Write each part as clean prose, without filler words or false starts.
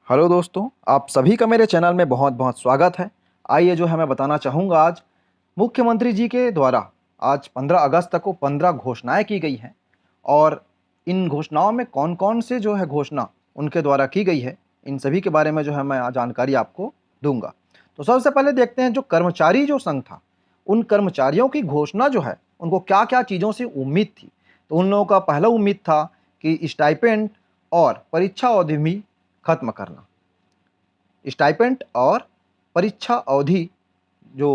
Hello दोस्तों, आप सभी का मेरे चैनल में बहुत बहुत स्वागत है। आइए जो है मैं बताना चाहूँगा आज मुख्यमंत्री जी के द्वारा आज 15 अगस्त को 15 घोषणाएं की गई हैं और इन घोषणाओं में कौन-कौन से जो है घोषणा उनके द्वारा की गई है, इन सभी के बारे में जो है मैं आज जानकारी आपको दूँगा। तो सबसे पहले देखते हैं जो कर्मचारी जो संघ था, उन कर्मचारियों की घोषणा जो है, उनको क्या-क्या चीज़ों से उम्मीद थी। तो उन लोगों का पहला उम्मीद था कि स्टाइपेंड और परीक्षा अवधि भी खत्म करना। स्टाइपेंड और परीक्षा अवधि जो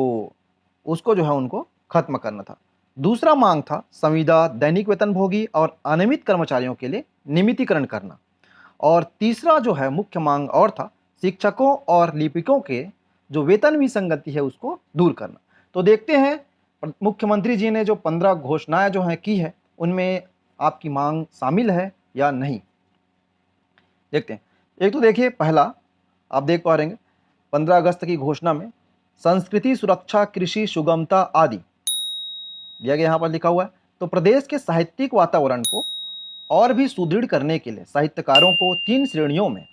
उसको जो है उनको खत्म करना था। दूसरा मांग था संविदा, दैनिक वेतनभोगी और अनियमित कर्मचारियों के लिए नियमितीकरण करना। और तीसरा जो है मुख्य मांग और था शिक्षकों और लिपिकों के जो वेतन विसंगति है उसको दूर करना। तो देखते हैं मुख्यमंत्री जी ने जो 15 घोषणाएं जो हैं की है, उनमें आपकी मांग शामिल है या नहीं। देखते हैं। एक तो देखिए पहला आप देख पा रहे हैं 15 अगस्त की घोषणा में संस्कृति सुरक्षा, कृषि सुगमता आदि दिया गया, यहाँ पर लिखा हुआ है। तो प्रदेश के साहित्यिक वातावरण को और भी सुदृढ़ करने के लिए साहित्यकारों को 3 श्रेणियों में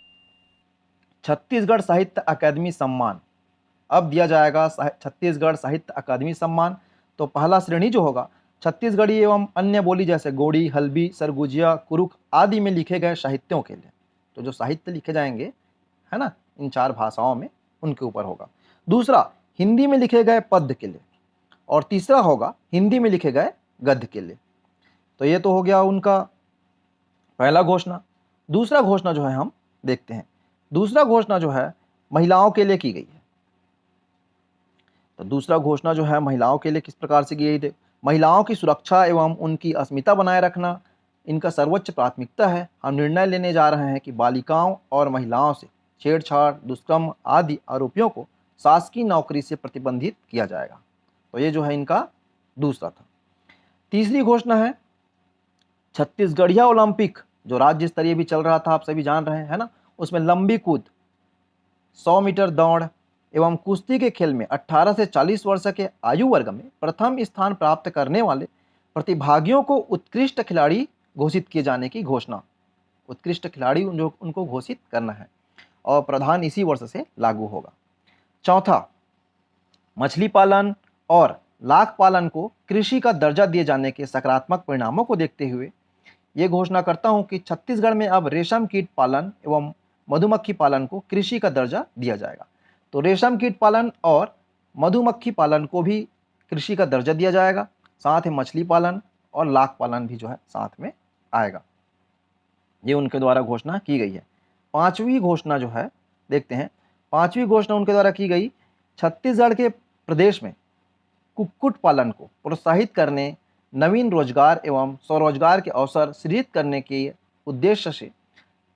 छत्तीसगढ़ साहित्य अकादमी सम्मान अब दिया जाएगा। छत्तीसगढ़ साहित्य अकादमी सम्मान। तो पहला श्रेणी जो होगा छत्तीसगढ़ी एवं अन्य बोली जैसे गोड़ी, हल्बी, सरगुजिया, कुरुख आदि में लिखे गए साहित्यों के लिए। तो जो साहित्य लिखे जाएंगे, है ना, इन 4 भाषाओं में, उनके ऊपर होगा। दूसरा हिंदी में लिखे गए पद्य के लिए और तीसरा होगा हिंदी में लिखे गए गद्य के लिए। तो ये तो हो गया उनका पहला घोषणा। दूसरा घोषणा जो है हम देखते हैं। दूसरा घोषणा जो है महिलाओं के लिए की गई है। तो दूसरा घोषणा जो है महिलाओं के लिए किस प्रकार से की गई थी। महिलाओं की सुरक्षा एवं उनकी अस्मिता बनाए रखना इनका सर्वोच्च प्राथमिकता है। हम निर्णय लेने जा रहे हैं कि बालिकाओं और महिलाओं से छेड़छाड़, दुष्कर्म आदि आरोपियों को शासकीय नौकरी से प्रतिबंधित किया जाएगा। तो ये जो है इनका दूसरा था। तीसरी घोषणा है छत्तीसगढ़िया ओलंपिक, जो राज्य स्तरीय भी चल रहा था, आप सभी जान रहे हैं, है ना। उसमें लंबी कूद, 100 मीटर दौड़ एवं कुश्ती के खेल में 18 से 40 वर्ष के आयु वर्ग में प्रथम स्थान प्राप्त करने वाले प्रतिभागियों को उत्कृष्ट खिलाड़ी घोषित किए जाने की घोषणा। उत्कृष्ट खिलाड़ी जो उनको घोषित करना है और प्रावधान इसी वर्ष से लागू होगा। चौथा, मछली पालन और लाख पालन को कृषि का दर्जा दिए जाने के सकारात्मक परिणामों को देखते हुए ये घोषणा करता हूं कि छत्तीसगढ़ में अब रेशम कीट पालन एवं मधुमक्खी पालन को कृषि का दर्जा दिया जाएगा। तो रेशम कीट पालन और मधुमक्खी पालन को भी कृषि का दर्जा दिया जाएगा। साथ ही मछली पालन और लाख पालन भी जो है साथ में आएगा। ये उनके द्वारा घोषणा की गई है। पांचवी घोषणा जो है देखते हैं। पांचवी घोषणा उनके द्वारा की गई, छत्तीसगढ़ के प्रदेश में कुक्कुट पालन को प्रोत्साहित करने, नवीन रोजगार एवं स्वरोजगार के अवसर सृजित करने के उद्देश्य से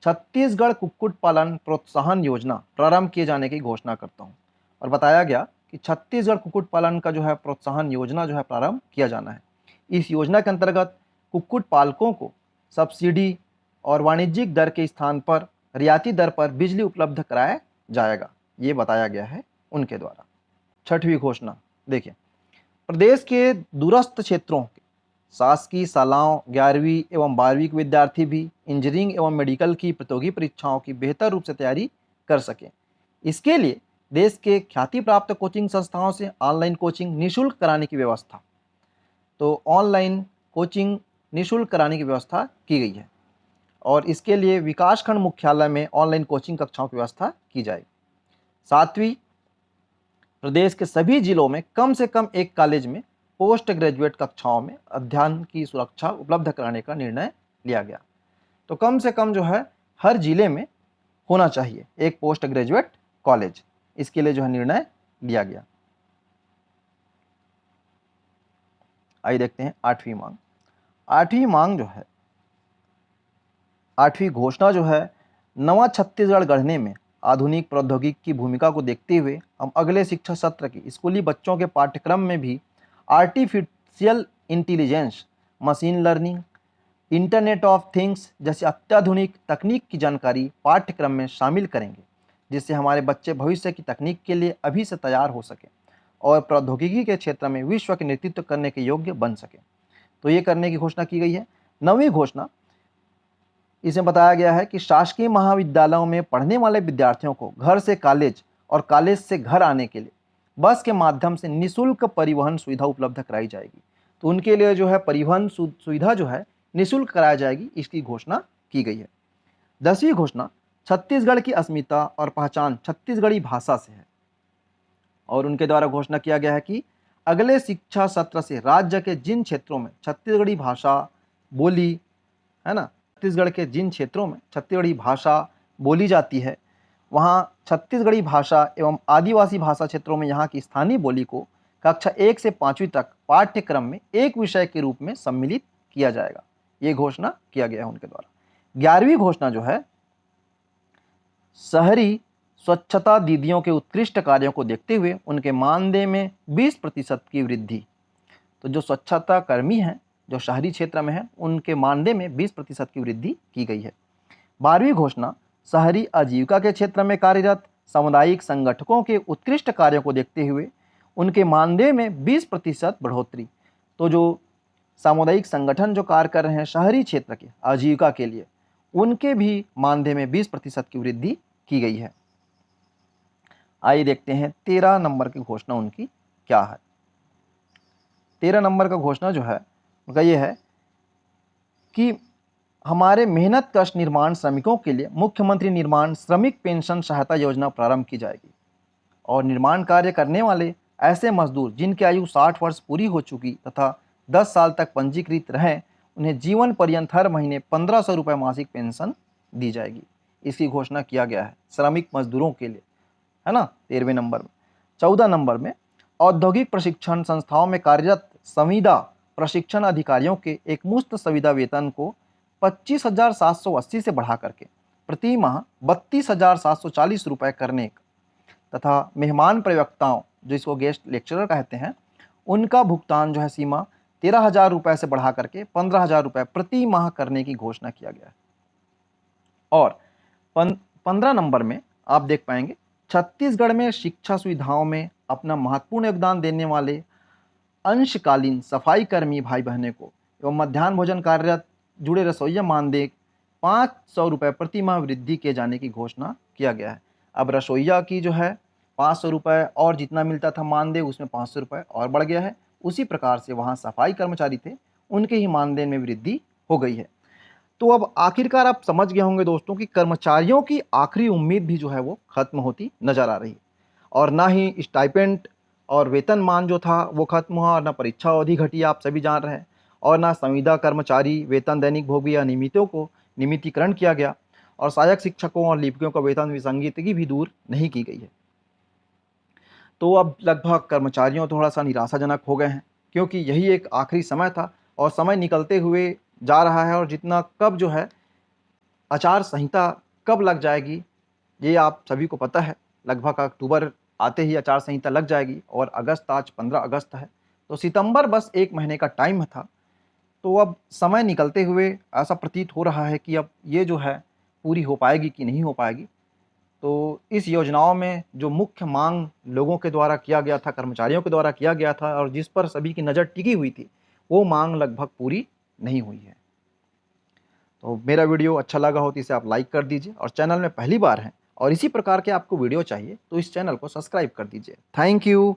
छत्तीसगढ़ कुक्कुट पालन प्रोत्साहन योजना प्रारंभ किए जाने की घोषणा करता हूँ। और बताया गया कि छत्तीसगढ़ कुक्कुट पालन का जो है प्रोत्साहन योजना जो है प्रारंभ किया जाना है। इस योजना के अंतर्गत कुक्कुट पालकों को सब्सिडी और वाणिज्यिक दर के स्थान पर रियायती दर पर बिजली उपलब्ध कराया जाएगा, ये बताया गया है उनके द्वारा। छठवीं घोषणा देखिए, प्रदेश के दूरस्थ क्षेत्रों के शासकीय शालाओं 11वीं एवं 12वीं के विद्यार्थी भी इंजीनियरिंग एवं मेडिकल की प्रतियोगी परीक्षाओं की बेहतर रूप से तैयारी कर सकें। इसके लिए देश के ख्याति प्राप्त कोचिंग संस्थाओं से ऑनलाइन कोचिंग निःशुल्क कराने की व्यवस्था, तो ऑनलाइन कोचिंग निःशुल्क कराने की व्यवस्था की गई है और इसके लिए विकासखंड मुख्यालय में ऑनलाइन कोचिंग कक्षाओं की व्यवस्था की जाएगी। सातवीं, प्रदेश के सभी जिलों में कम से कम एक कॉलेज में पोस्ट ग्रेजुएट कक्षाओं में अध्ययन की सुरक्षा उपलब्ध कराने का निर्णय लिया गया। तो कम से कम जो है हर जिले में होना चाहिए एक पोस्ट ग्रेजुएट कॉलेज, इसके लिए जो है निर्णय लिया गया। आइए देखते हैं आठवीं मांग। आठवीं मांग जो है, आठवीं घोषणा जो है, नवा छत्तीसगढ़ गढ़ने में आधुनिक प्रौद्योगिकी की भूमिका को देखते हुए हम अगले शिक्षा सत्र की स्कूली बच्चों के पाठ्यक्रम में भी artificial intelligence, machine learning, internet of things जैसी अत्याधुनिक तकनीक की जानकारी पाठ्यक्रम में शामिल करेंगे, जिससे हमारे बच्चे भविष्य की तकनीक के लिए अभी से तैयार हो सकें और प्रौद्योगिकी के क्षेत्र में विश्व के नेतृत्व करने के योग्य बन सकें। तो ये करने की घोषणा की गई है। नवीं घोषणा, इसमें बताया गया है कि शासकीय महाविद्यालयों में पढ़ने वाले विद्यार्थियों को घर से कॉलेज और कॉलेज से घर आने के लिए बस के माध्यम से निःशुल्क परिवहन सुविधा उपलब्ध कराई जाएगी। तो उनके लिए जो है परिवहन सुविधा जो है निःशुल्क कराई जाएगी, इसकी घोषणा की गई है। 10वीं घोषणा, छत्तीसगढ़ की अस्मिता और पहचान छत्तीसगढ़ी भाषा से है और उनके द्वारा घोषणा किया गया है कि अगले शिक्षा सत्र से राज्य के जिन क्षेत्रों में छत्तीसगढ़ी भाषा बोली, है ना, छत्तीसगढ़ के जिन क्षेत्रों में छत्तीसगढ़ी भाषा बोली जाती है वहाँ छत्तीसगढ़ी भाषा एवं आदिवासी भाषा क्षेत्रों में यहाँ की स्थानीय बोली को कक्षा 1 से 5वीं तक पाठ्यक्रम में एक विषय के रूप में सम्मिलित किया जाएगा। ये घोषणा किया गया है उनके द्वारा। 11वीं घोषणा जो है, शहरी स्वच्छता दीदियों के उत्कृष्ट कार्यों को देखते हुए उनके मानदेय में 20% की वृद्धि। तो जो स्वच्छता कर्मी हैं जो शहरी क्षेत्र में हैं उनके मानदेय में 20% की वृद्धि की गई है। 12वीं घोषणा, शहरी आजीविका के क्षेत्र में कार्यरत सामुदायिक संगठकों के उत्कृष्ट कार्यों को देखते हुए उनके मानदेय में 20% बढ़ोतरी। तो जो सामुदायिक संगठन जो कार्य कर रहे हैं शहरी क्षेत्र के आजीविका के लिए, उनके भी मानदेय में 20% की वृद्धि की गई है। आइए देखते हैं 13 नंबर की घोषणा उनकी क्या है। 13 नंबर का घोषणा जो है उनका ये है कि हमारे मेहनत कश निर्माण श्रमिकों के लिए मुख्यमंत्री निर्माण श्रमिक पेंशन सहायता योजना प्रारंभ की जाएगी और निर्माण कार्य करने वाले ऐसे मजदूर जिनकी आयु 60 वर्ष पूरी हो चुकी तथा 10 साल तक पंजीकृत रहें, उन्हें जीवन पर्यंत हर महीने 1500 रुपये मासिक पेंशन दी जाएगी। इसकी घोषणा किया गया है श्रमिक मजदूरों के लिए, है ना, 13वें नंबर में। 14 नंबर में, औद्योगिक प्रशिक्षण संस्थाओं में कार्यरत संविदा प्रशिक्षण अधिकारियों के एक मुश्त संविदा वेतन को 25,780 से बढ़ा करके प्रति माह 32,740 रुपये करने तथा मेहमान प्रवक्ताओं जो इसको गेस्ट लेक्चरर कहते हैं उनका भुगतान जो है सीमा 13,000 रुपये से बढ़ा करके 15,000 रुपये प्रति माह करने की घोषणा किया गया है। और 15 नंबर में आप देख पाएंगे, छत्तीसगढ़ में शिक्षा सुविधाओं में अपना महत्वपूर्ण योगदान देने वाले अंशकालीन सफाई कर्मी भाई बहने को एवं मध्याह्न भोजन कार्यरत जुड़े रसोइया मानदेय 500 रुपये प्रति माह वृद्धि किए जाने की घोषणा किया गया है। अब रसोइया की जो है 500 रुपये और जितना मिलता था मानदेय उसमें 500 रुपये और बढ़ गया है। उसी प्रकार से वहाँ सफाई कर्मचारी थे उनके ही मानदेय में वृद्धि हो गई है। तो अब आखिरकार आप समझ गए होंगे दोस्तों कि कर्मचारियों की आखिरी उम्मीद भी जो है वो खत्म होती नजर आ रही है और ना ही स्टाइपेंड और वेतनमान जो था वो खत्म हुआ और ना परीक्षा अवधि घटी, आप सभी जान रहे हैं, और ना संविदा कर्मचारी वेतन दैनिक भोगी या नियमितों को नियमितीकरण किया गया और सहायक शिक्षकों और लिपिकों का वेतन विसंगति भी दूर नहीं की गई है। तो अब लगभग कर्मचारियों थोड़ा सा निराशाजनक हो गए हैं क्योंकि यही एक आखिरी समय था और समय निकलते हुए जा रहा है और जितना कब जो है आचार संहिता कब लग जाएगी ये आप सभी को पता है। लगभग अक्टूबर आते ही आचार संहिता लग जाएगी और अगस्त, आज 15 अगस्त है, तो सितंबर बस 1 महीने का टाइम था। तो अब समय निकलते हुए ऐसा प्रतीत हो रहा है कि अब ये जो है पूरी हो पाएगी कि नहीं हो पाएगी। तो इस योजनाओं में जो मुख्य मांग लोगों के द्वारा किया गया था, कर्मचारियों के द्वारा किया गया था और जिस पर सभी की नज़र टिकी हुई थी, वो मांग लगभग पूरी नहीं हुई है। तो मेरा वीडियो अच्छा लगा हो तो इसे आप लाइक कर दीजिए और चैनल में पहली बार हैं और इसी प्रकार के आपको वीडियो चाहिए तो इस चैनल को सब्सक्राइब कर दीजिए। Thank you.